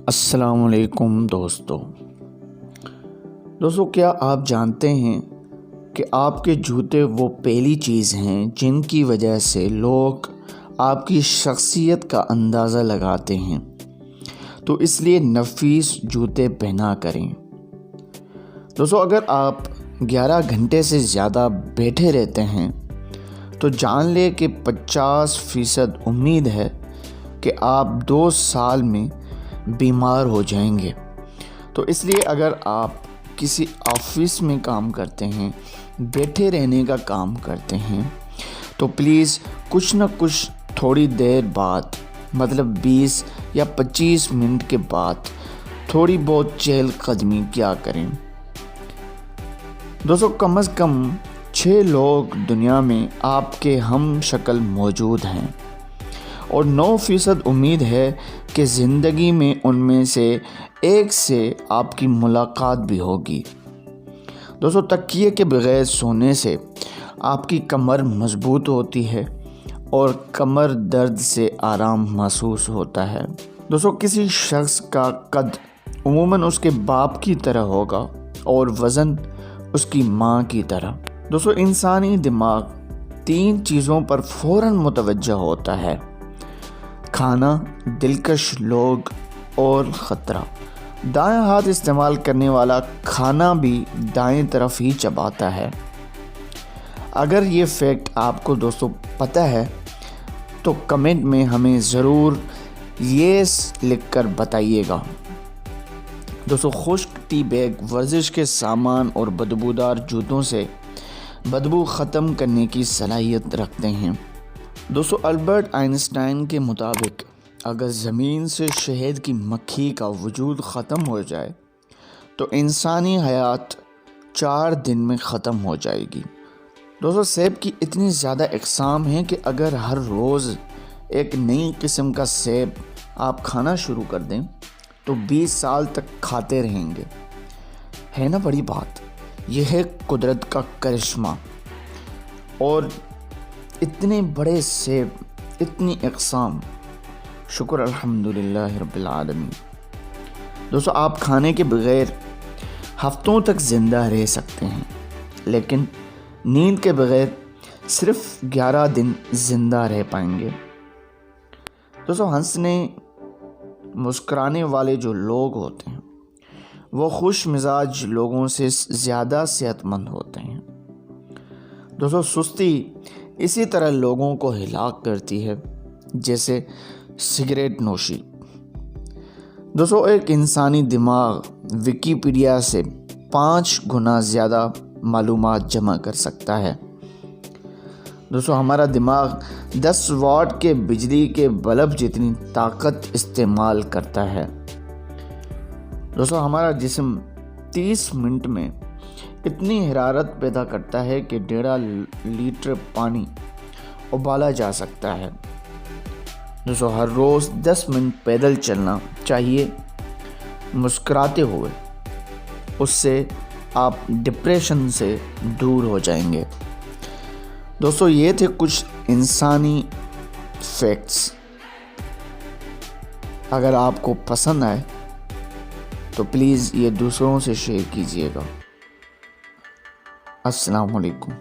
السلام علیکم دوستو، کیا آپ جانتے ہیں کہ آپ کے جوتے وہ پہلی چیز ہیں جن کی وجہ سے لوگ آپ کی شخصیت کا اندازہ لگاتے ہیں؟ تو اس لیے نفیس جوتے پہنا کریں۔ اگر آپ 11 گھنٹے سے زیادہ بیٹھے رہتے ہیں تو جان لیں کہ 50% امید ہے کہ آپ 2 سال میں بیمار ہو جائیں گے۔ تو اس لیے اگر آپ کسی آفس میں کام کرتے ہیں، بیٹھے رہنے کا کام کرتے ہیں، تو پلیز کچھ نہ کچھ تھوڑی دیر بعد، مطلب 20 یا 25 منٹ کے بعد تھوڑی بہت چہل قدمی کیا کریں۔ کم از کم 6 لوگ دنیا میں آپ کے ہم شکل موجود ہیں، اور 9% امید ہے کہ زندگی میں ان میں سے ایک سے آپ کی ملاقات بھی ہوگی۔ تکیے کے بغیر سونے سے آپ کی کمر مضبوط ہوتی ہے اور کمر درد سے آرام محسوس ہوتا ہے۔ کسی شخص کا قد عموماً اس کے باپ کی طرح ہوگا اور وزن اس کی ماں کی طرح۔ انسانی دماغ 3 چیزوں پر فوراً متوجہ ہوتا ہے: کھانا، دلکش لوگ اور خطرہ۔ دائیں ہاتھ استعمال کرنے والا کھانا بھی دائیں طرف ہی چباتا ہے۔ اگر یہ فیکٹ آپ کو پتہ ہے تو کمنٹ میں ہمیں ضرور یس لکھ کر بتائیے گا۔ خشک ٹی بیگ ورزش کے سامان اور بدبودار جوتوں سے بدبو ختم کرنے کی صلاحیت رکھتے ہیں۔ البرٹ آئنسٹائن کے مطابق اگر زمین سے شہد کی مکھی کا وجود ختم ہو جائے تو انسانی حیات 4 دن میں ختم ہو جائے گی۔ سیب کی اتنی زیادہ اقسام ہیں کہ اگر ہر روز ایک نئی قسم کا سیب آپ کھانا شروع کر دیں تو 20 سال تک کھاتے رہیں گے۔ ہے نا بڑی بات؟ یہ ہے قدرت کا کرشمہ۔ اور اتنے بڑے سیب، اتنی اقسام، شکر الحمدللہ رب العالمین۔ آپ کھانے کے بغیر ہفتوں تک زندہ رہ سکتے ہیں، لیکن نیند کے بغیر صرف 11 دن زندہ رہ پائیں گے۔ ہنسنے مسکرانے والے جو لوگ ہوتے ہیں وہ خوش مزاج لوگوں سے زیادہ صحت مند ہوتے ہیں۔ سستی اسی طرح لوگوں کو ہلاک کرتی ہے جیسے سگریٹ نوشی۔ ایک انسانی دماغ ویکیپیڈیا سے 5 گنا زیادہ معلومات جمع کر سکتا ہے۔ ہمارا دماغ 10 واٹ کے بجلی کے بلب جتنی طاقت استعمال کرتا ہے۔ ہمارا جسم 30 منٹ میں اتنی حرارت پیدا کرتا ہے کہ 1.5 لیٹر پانی ابالا جا سکتا ہے۔ ہر روز 10 منٹ پیدل چلنا چاہیے مسکراتے ہوئے، اس سے آپ ڈپریشن سے دور ہو جائیں گے۔ یہ تھے کچھ انسانی فیکٹس۔ اگر آپ کو پسند آئے تو پلیز یہ دوسروں سے شیئر کیجیے گا۔ السلام علیکم۔